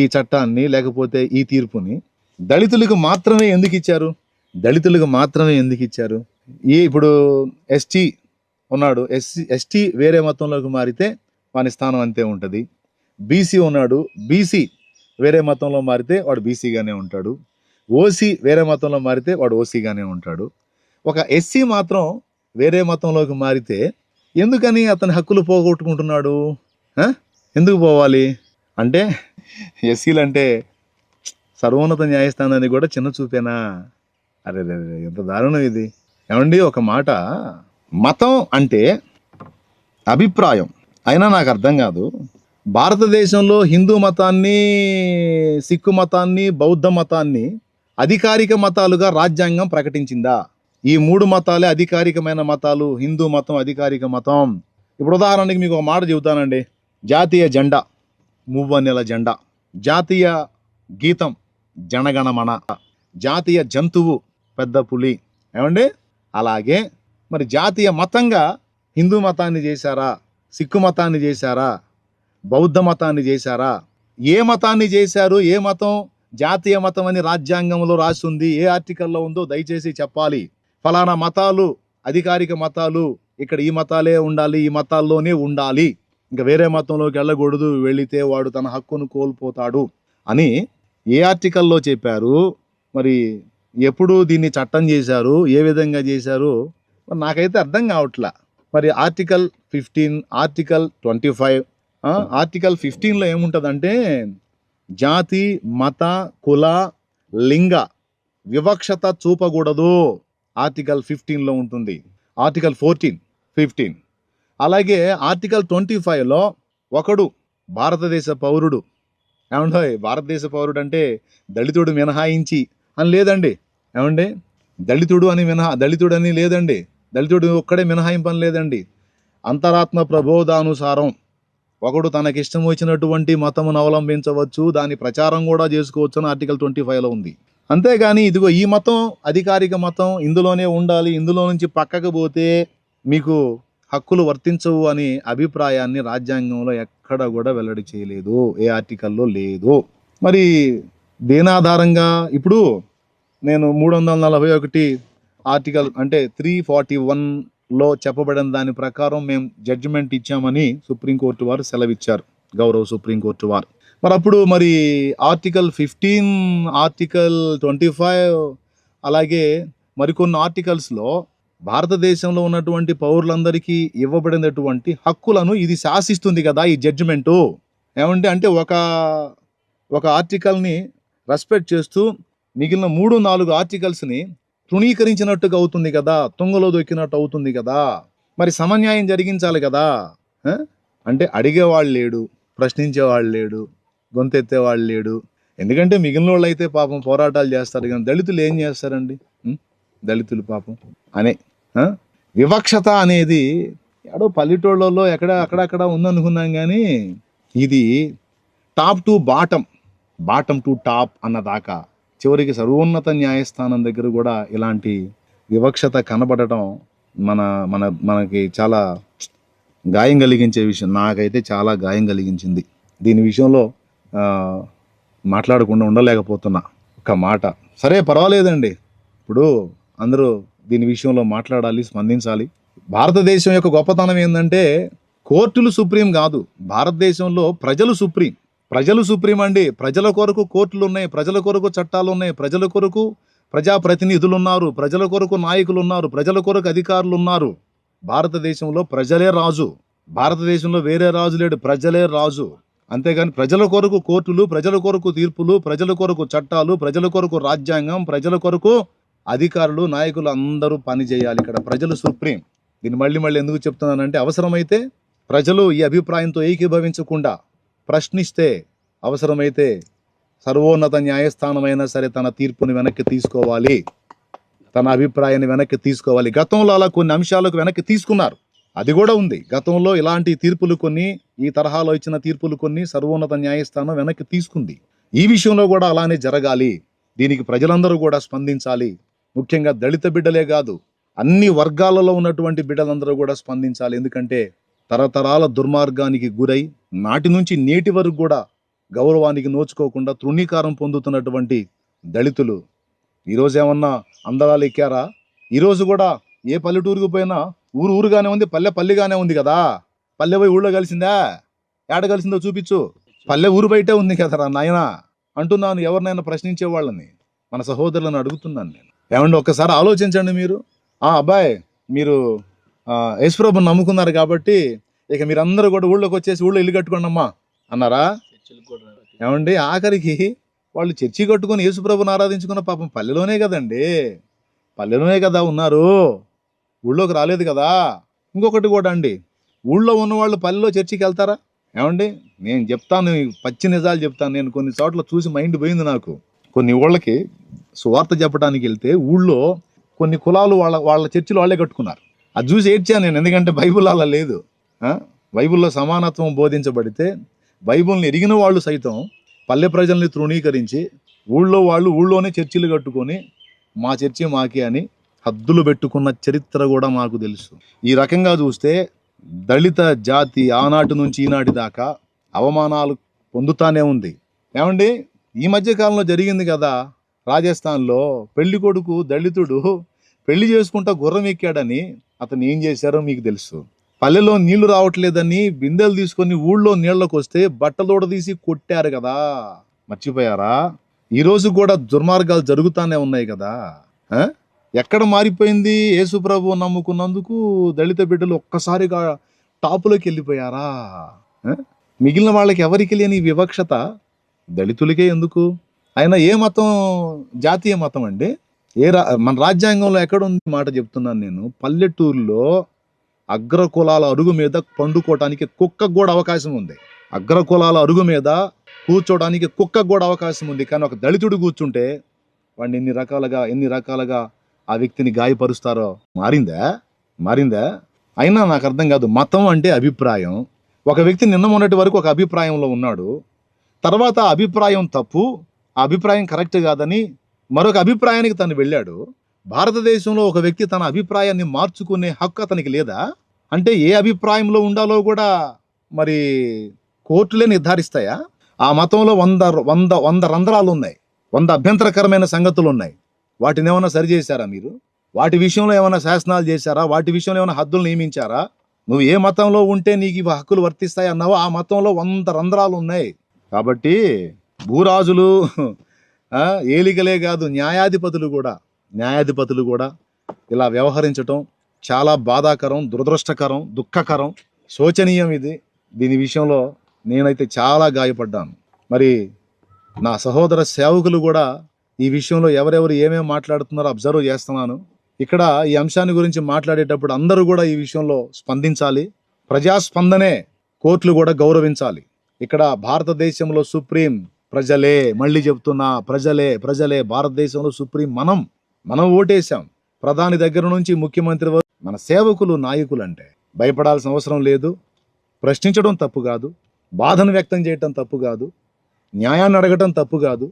Speaker 1: ఈ చట్టాన్ని లేకపోతే ఈ తీర్పుని దళితులకు మాత్రమే ఎందుకు ఇచ్చారు? దళితులకు మాత్రమే ఎందుకు ఇచ్చారు? ఇప్పుడు ఎస్టీ ఉన్నాడు, ఎస్టీ వేరే మతంలోకి మారితే వాని స్థానం అంతే ఉంటుంది. బీసీ ఉన్నాడు, బీసీ వేరే మతంలో మారితే వాడు బీసీగానే ఉంటాడు. ఓసీ వేరే మతంలో మారితే వాడు ఓసీగానే ఉంటాడు. ఒక ఎస్సీ మాత్రం వేరే మతంలోకి మారితే ఎందుకని అతని హక్కులు పోగొట్టుకుంటున్నాడు? ఎందుకు పోవాలి? అంటే ఎస్సీలు అంటే సర్వోన్నత న్యాయస్థానాన్ని కూడా చిన్న చూపేనా? అరే ఎంత దారుణం ఇది. ఏమండి, ఒక మాట, మతం అంటే అభిప్రాయం అయినా నాకు అర్థం కాదు. భారతదేశంలో హిందూ మతాన్ని, సిక్కు మతాన్ని, బౌద్ధ మతాన్ని అధికారిక మతాలుగా రాజ్యాంగం ప్రకటించిందా? ఈ 3 మతాలే అధికారికమైన మతాలు. హిందూ మతం అధికారిక మతం. ఇప్పుడు ఉదాహరణకి మీకు ఒక మాట చెబుతానండి. జాతీయ జెండా మువ్వన్నెల జెండా, జాతీయ గీతం జనగణమన, జాతీయ జంతువు పెద్ద పులి. ఏమండి, అలాగే మరి జాతీయ మతంగా హిందూ మతాన్ని చేశారా? సిక్కు మతాన్ని చేశారా? బౌద్ధ మతాన్ని చేశారా? ఏ మతాన్ని చేశారు? ఏ మతం జాతీయ మతం అని రాజ్యాంగంలో రాసి ఉంది? ఏ ఆర్టికల్లో ఉందో దయచేసి చెప్పాలి. ఫలానా మతాలు అధికారిక మతాలు, ఇక్కడ ఈ మతాలే ఉండాలి, ఈ మతాల్లోనే ఉండాలి, ఇంకా వేరే మతంలోకి వెళ్ళకూడదు, వెళితే వాడు తన హక్కును కోల్పోతాడు అని ఏ ఆర్టికల్లో చెప్పారు? మరి ఎప్పుడు దీన్ని చట్టం చేశారు? ఏ విధంగా చేశారు? నాకైతే అర్థం కావట్లా. మరి ఆర్టికల్ 15, ఆర్టికల్ 25, ఆర్టికల్ 15లో ఏముంటుందంటే జాతి, మత, కుల, లింగ వివక్షత చూపకూడదు. ఆర్టికల్ 15లో ఉంటుంది. ఆర్టికల్ 14, 15. అలాగే ఆర్టికల్ 25లో ఒకడు భారతదేశ పౌరుడు, ఏమంటే భారతదేశ పౌరుడు అంటే దళితుడు మినహాయించి అని లేదండి. ఏమండి, దళితుడు అని లేదండి. దళితుడు ఒక్కడే మినహాయింపని లేదండి. అంతరాత్మ ప్రబోధానుసారం ఒకడు తనకిష్టం వచ్చినటువంటి మతమును అవలంబించవచ్చు, దాని ప్రచారం కూడా చేసుకోవచ్చు అని ఆర్టికల్ 25లో ఉంది. అంతేగాని ఇదిగో ఈ మతం అధికారిక మతం, ఇందులోనే ఉండాలి, ఇందులో నుంచి పక్కకు పోతే మీకు హక్కులు వర్తించవు అని అభిప్రాయాన్ని రాజ్యాంగంలో ఎక్కడ కూడా వెల్లడి చేయలేదు, ఏ ఆర్టికల్లో లేదు. మరి దేనాధారంగా ఇప్పుడు నేను 341 ఆర్టికల్ అంటే 341లో చెప్పబడిన దాని ప్రకారం మేము జడ్జిమెంట్ ఇచ్చామని సుప్రీంకోర్టు వారు సెలవిచ్చారు, గౌరవ సుప్రీంకోర్టు వారు. మరి అప్పుడు మరి ఆర్టికల్ 15, ఆర్టికల్ 25 అలాగే మరికొన్ని ఆర్టికల్స్లో భారతదేశంలో ఉన్నటువంటి పౌరులందరికీ ఇవ్వబడినటువంటి హక్కులను ఇది శాసిస్తుంది కదా ఈ జడ్జిమెంటు. ఏమంటే అంటే ఒక ఆర్టికల్ని రెస్పెక్ట్ చేస్తూ మిగిలిన 3-4 ఆర్టికల్స్ని తృణీకరించినట్టుగా అవుతుంది కదా, తుంగలో దొక్కినట్టు అవుతుంది కదా. మరి సమన్యాయం జరిగించాలి కదా. అంటే అడిగేవాళ్ళు లేడు, ప్రశ్నించేవాళ్ళు లేడు, గొంతెత్తేవాళ్ళు లేడు. ఎందుకంటే మిగిలిన వాళ్ళు అయితే పాపం పోరాటాలు చేస్తారు, కానీ దళితులు ఏం చేస్తారండి? దళితులు పాపం అనే వివక్షత అనేది ఎక్కడో పల్లెటూళ్ళలో అక్కడక్కడ ఉందనుకున్నాం, కానీ ఇది top to bottom, bottom to top అన్నదాకా చివరికి సర్వోన్నత న్యాయస్థానం దగ్గర కూడా ఇలాంటి వివక్షత కనబడటం మనకి చాలా గాయం కలిగించే విషయం. నాకైతే చాలా గాయం కలిగించింది. దీని విషయంలో మాట్లాడకుండా ఉండలేకపోతున్నా. ఒక మాట సరే పర్వాలేదండి, ఇప్పుడు అందరూ దీని విషయంలో మాట్లాడాలి, స్పందించాలి. భారతదేశం యొక్క గొప్పతనం ఏంటంటే కోర్టులు సుప్రీం కాదు, భారతదేశంలో ప్రజలు సుప్రీం. ప్రజలు సుప్రీం అండి. ప్రజల కొరకు కోర్టులు ఉన్నాయి, ప్రజల కొరకు చట్టాలు ఉన్నాయి, ప్రజల కొరకు ప్రజాప్రతినిధులు ఉన్నారు, ప్రజల కొరకు నాయకులు ఉన్నారు, ప్రజల కొరకు అధికారులు ఉన్నారు. భారతదేశంలో ప్రజలే రాజు. భారతదేశంలో వేరే రాజు లేడు, ప్రజలే రాజు. అంతేగాని ప్రజల కొరకు కోర్టులు, ప్రజల కొరకు తీర్పులు, ప్రజల కొరకు చట్టాలు, ప్రజల కొరకు రాజ్యాంగం, ప్రజల కొరకు అధికారులు, నాయకులు అందరూ పని చేయాలి. ఇక్కడ ప్రజలు సుప్రీం. దీన్ని మళ్ళీ ఎందుకు చెప్తున్నానంటే అవసరమైతే ప్రజలు ఈ అభిప్రాయంతో ఏకీభవించకుండా ప్రశ్నిస్తే, అవసరమైతే సర్వోన్నత న్యాయస్థానమైనా సరే తన తీర్పుని వెనక్కి తీసుకోవాలి, తన అభిప్రాయాన్ని వెనక్కి తీసుకోవాలి. గతంలో అలా కొన్ని అంశాలకు వెనక్కి తీసుకున్నారు, అది కూడా ఉంది. గతంలో ఇలాంటి తీర్పులు కొన్ని, ఈ తరహాలో ఇచ్చిన తీర్పులు కొన్ని సర్వోన్నత న్యాయస్థానం వెనక్కి తీసుకుంది. ఈ విషయంలో కూడా అలానే జరగాలి. దీనికి ప్రజలందరూ కూడా స్పందించాలి. ముఖ్యంగా దళిత బిడ్డలే కాదు, అన్ని వర్గాలలో ఉన్నటువంటి బిడ్డలందరూ కూడా స్పందించాలి. ఎందుకంటే తరతరాల దుర్మార్గానికి గురై నాటి నుంచి నేటి వరకు కూడా గౌరవానికి నోచుకోకుండా తృణీకారం పొందుతున్నటువంటి దళితులు ఈరోజు ఏమన్నా అందరాలు ఎక్కారా? ఈరోజు కూడా ఏ పల్లెటూరుకు పోయినా ఊరుగానే ఉంది, పల్లెగానే ఉంది కదా. పల్లె పోయి ఊళ్ళో కలిసిందా? ఏడ కలిసిందో చూపించు. పల్లె ఊరు బయటే ఉంది కదరా నాయనా అంటున్నాను. ఎవరినైనా ప్రశ్నించే వాళ్ళని, మన సహోదరులను అడుగుతున్నాను నేను. ఏమండి ఒక్కసారి ఆలోచించండి మీరు. అబ్బాయి మీరు యేసుప్రభుని నమ్ముకున్నారు కాబట్టి ఇక మీరందరూ కూడా ఊళ్ళోకి వచ్చేసి ఊళ్ళో ఇల్లు కట్టుకోండి అమ్మా అన్నారా? ఏమండి ఆఖరికి వాళ్ళు చర్చి కట్టుకొని యేసుప్రభుని ఆరాధించుకున్న పాపం పల్లెలోనే కదండి, పల్లెలోనే కదా ఉన్నారు, ఊళ్ళోకి రాలేదు కదా. ఇంకొకటి కూడా అండి, ఊళ్ళో ఉన్న వాళ్ళు పల్లెలో చర్చికి వెళ్తారా? ఏమండి నేను చెప్తాను, పచ్చి నిజాలు చెప్తాను. నేను కొన్ని చోట్ల చూసి మైండ్ పోయింది నాకు. కొన్ని ఊళ్ళకి సువార్త చెప్పడానికి వెళ్తే ఊళ్ళో కొన్ని కులాలు వాళ్ళ చర్చిలు వాళ్ళే కట్టుకున్నారు. అది చూసి ఏడ్చాను నేను, ఎందుకంటే బైబుల్ అలా లేదు. బైబుల్లో సమానత్వం బోధించబడితే బైబుల్ని ఎరిగిన వాళ్ళు సైతం పల్లె ప్రజల్ని తృణీకరించి ఊళ్ళోనే చర్చిలు కట్టుకొని మా చర్చి మాకే అని హద్దులు పెట్టుకున్న చరిత్ర కూడా మాకు తెలుసు. ఈ రకంగా చూస్తే దళిత జాతి ఆనాటి నుంచి ఈనాటి దాకా అవమానాలు పొందుతానే ఉంది. ఏమండి ఈ మధ్య కాలంలో జరిగింది కదా రాజస్థాన్లో, పెళ్లి కొడుకు దళితుడు పెళ్లి చేసుకుంటా గుర్రం ఎక్కాడని అతను ఏం చేశారో మీకు తెలుసు. పల్లెలో నీళ్లు రావట్లేదని బిందెలు తీసుకొని ఊళ్ళో నీళ్లకు వస్తే బట్టలోడ తీసి కొట్టారు కదా, మర్చిపోయారా? ఈరోజు కూడా దుర్మార్గాలు జరుగుతానే ఉన్నాయి కదా. ఎక్కడ మారిపోయింది? యేసు ప్రభు నమ్ముకున్నందుకు దళిత బిడ్డలు ఒక్కసారిగా టాపులోకి వెళ్ళిపోయారా? మిగిలిన వాళ్ళకి ఎవరికి లేని వివక్షత దళితులకే ఎందుకు? అయినా ఏ మతం? జాతీయ మతం అండి. మన రాజ్యాంగంలో ఎక్కడుంది మాట చెప్తున్నాను నేను. పల్లెటూరులో అగ్రకులాల అరుగు మీద పండుకోవడానికి కుక్కకు కూడా అవకాశం ఉంది. అగ్రకులాల అరుగు మీద కూర్చోడానికి కుక్కకు కూడా అవకాశం ఉంది. కానీ ఒక దళితుడు కూర్చుంటే వాడిని ఎన్ని రకాలుగా ఆ వ్యక్తిని గాయపరుస్తారో. మారిందా? అయినా నాకు అర్థం కాదు. మతం అంటే అభిప్రాయం. ఒక వ్యక్తి నిన్న మొన్నటి వరకు ఒక అభిప్రాయంలో ఉన్నాడు, తర్వాత ఆ అభిప్రాయం తప్పు, ఆ అభిప్రాయం కరెక్ట్ కాదని మరొక అభిప్రాయానికి తను వెళ్ళాడు. భారతదేశంలో ఒక వ్యక్తి తన అభిప్రాయాన్ని మార్చుకునే హక్కు అతనికి లేదా? అంటే ఏ అభిప్రాయంలో ఉండాలో కూడా మరి కోర్టులే నిర్ధారిస్తాయా? ఆ మతంలో 100 రంధ్రాలు ఉన్నాయి, 100 అభ్యంతరకరమైన సంగతులు ఉన్నాయి. వాటిని ఏమైనా సరి చేశారా మీరు? వాటి విషయంలో ఏమైనా శాసనాలు చేశారా? వాటి విషయంలో ఏమైనా హద్దులు నియమించారా? నువ్వు ఏ మతంలో ఉంటే నీకు ఇవి హక్కులు వర్తిస్తాయి అన్నావో ఆ మతంలో 100 రంధ్రాలు ఉన్నాయి. కాబట్టి భూరాజులు ఏలికలే కాదు, న్యాయాధిపతులు కూడా ఇలా వ్యవహరించటం చాలా బాధాకరం, దురదృష్టకరం, దుఃఖకరం, శోచనీయం. దీని విషయంలో నేనైతే చాలా గాయపడ్డాను. మరి నా సహోదర సేవకులు కూడా ఈ విషయంలో ఎవరెవరు ఏమేమి మాట్లాడుతున్నారో అబ్జర్వ్ చేస్తున్నాను. ఇక్కడ ఈ అంశాన్ని గురించి మాట్లాడేటప్పుడు అందరూ కూడా ఈ విషయంలో స్పందించాలి. ప్రజాస్పందనే, కోర్టులు కూడా గౌరవించాలి. ఇక్కడ భారతదేశంలో సుప్రీం ప్రజలే. మళ్ళీ చెప్తున్నా, ప్రజలే. భారతదేశంలో సుప్రీం మనం ఓటేశాం. ప్రధాని దగ్గర నుంచి ముఖ్యమంత్రి వరకు మన సేవకులు, నాయకులు అంటే భయపడాల్సిన అవసరం లేదు. ప్రశ్నించడం తప్పు కాదు, బాధను వ్యక్తం చేయటం తప్పు కాదు, న్యాయాన్ని అడగటం తప్పు కాదు,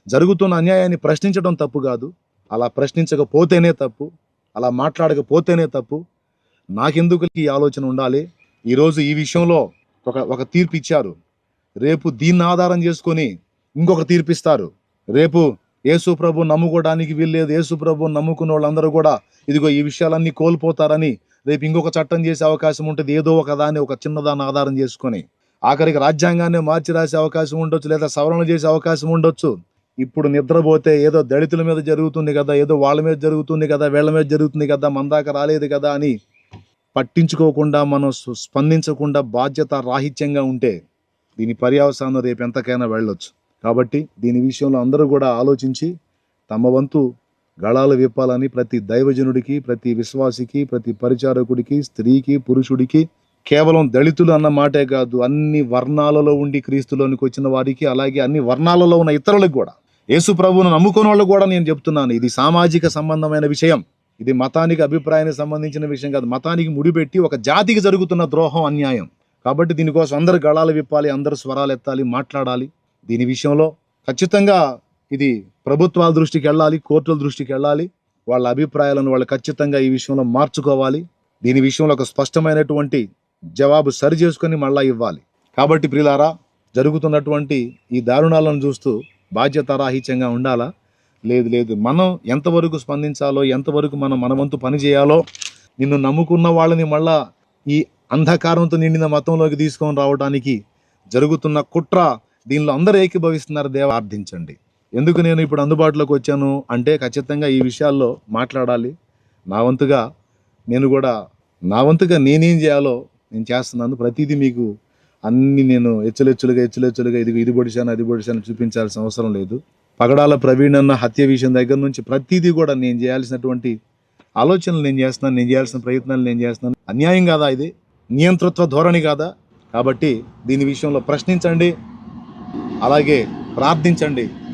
Speaker 1: జరుగుతున్న అన్యాయాన్ని ప్రశ్నించడం తప్పు కాదు. అలా ప్రశ్నించకపోతేనే తప్పు, అలా మాట్లాడకపోతేనే తప్పు. నాకెందుకు ఈ ఆలోచన ఉండాలి? ఈరోజు ఈ విషయంలో ఒక తీర్పు ఇచ్చారు, రేపు దీన్ని ఆధారం చేసుకొని ఇంకొక తీర్పిస్తారు. రేపు యేసు ప్రభు నమ్ముకోవడానికి వీల్లేదు, యేసు ప్రభు నమ్ముకున్న వాళ్ళందరూ కూడా ఇదిగో ఈ విషయాలన్నీ కోల్పోతారని రేపు ఇంకొక చట్టం చేసే అవకాశం ఉంటుంది. ఏదో ఒక దాన్ని, ఒక చిన్నదాన్ని ఆధారం చేసుకొని ఆఖరికి రాజ్యాంగాన్ని మార్చి రాసే అవకాశం ఉండొచ్చు, లేదా సవరణ చేసే అవకాశం ఉండొచ్చు. ఇప్పుడు నిద్రపోతే ఏదో దళితుల మీద జరుగుతుంది కదా, ఏదో వాళ్ళ మీద జరుగుతుంది కదా, వీళ్ళ మీద జరుగుతుంది కదా, మన దాకా రాలేదు కదా అని పట్టించుకోకుండా, మనం స్పందించకుండా బాధ్యత రాహిత్యంగా ఉంటే దీని పర్యవసానం రేపు ఎంతకైనా వెళ్ళొచ్చు. కాబట్టి దీని విషయంలో అందరూ కూడా ఆలోచించి తమ వంతు గళాలు విప్పాలని ప్రతి దైవజనుడికి, ప్రతి విశ్వాసికి, ప్రతి పరిచారకుడికి, స్త్రీకి, పురుషుడికి, కేవలం దళితులు అన్న మాటే కాదు, అన్ని వర్ణాలలో ఉండి క్రీస్తులోనికి వచ్చిన వారికి, అలాగే అన్ని వర్ణాలలో ఉన్న ఇతరులకు కూడా, యేసు ప్రభువును నమ్ముకున్న వాళ్ళు కూడా నేను చెప్తున్నాను, ఇది సామాజిక సంబంధమైన విషయం. ఇది మతానికి, అభిప్రాయానికి సంబంధించిన విషయం కాదు. మతానికి ముడిపెట్టి ఒక జాతికి జరుగుతున్న ద్రోహం, అన్యాయం. కాబట్టి దీనికోసం అందరు గళాలు విప్పాలి, అందరు స్వరాలు ఎత్తాలి, మాట్లాడాలి. దీని విషయంలో ఖచ్చితంగా ఇది ప్రభుత్వాల దృష్టికి వెళ్ళాలి, కోర్టుల దృష్టికి వెళ్ళాలి. వాళ్ళ అభిప్రాయాలను వాళ్ళు ఖచ్చితంగా ఈ విషయంలో మార్చుకోవాలి. దీని విషయంలో ఒక స్పష్టమైనటువంటి జవాబు సరి చేసుకొని మళ్ళా ఇవ్వాలి. కాబట్టి ప్రియులారా, జరుగుతున్నటువంటి ఈ దారుణాలను చూస్తూ బాధ్యతారాహిత్యంగా ఉండాలా? లేదు. మనం ఎంతవరకు స్పందించాలో, ఎంతవరకు మన వంతు పని చేయాలో, నిన్ను నమ్ముకున్న వాళ్ళని మళ్ళా ఈ అంధకారంతో నిండిన మతంలోకి తీసుకొని రావడానికి జరుగుతున్న కుట్ర, దీనిలో అందరూ ఏకీభవిస్తున్నారు. దేవా ప్రార్థించండి. ఎందుకు నేను ఇప్పుడు అందుబాటులోకి వచ్చాను అంటే ఖచ్చితంగా ఈ విషయాల్లో మాట్లాడాలి. నా వంతుగా నేనేం చేయాలో నేను చేస్తున్నాను. ప్రతిదీ మీకు అన్ని నేను హెచ్చులెచ్చులుగా ఇది పొడిశాను, అది పొడిశాను చూపించాల్సిన అవసరం లేదు. పగడాల ప్రవీణ్ అన్న హత్య విషయం దగ్గర నుంచి ప్రతిదీ కూడా నేను చేయాల్సినటువంటి ఆలోచనలు నేను చేస్తున్నాను, నేను చేయాల్సిన ప్రయత్నాలు నేను చేస్తున్నాను. అన్యాయం కాదా ఇది? నియంతృత్వ ధోరణి కాదా? కాబట్టి దీని విషయంలో ప్రశ్నించండి, అలాగే ప్రార్థించండి.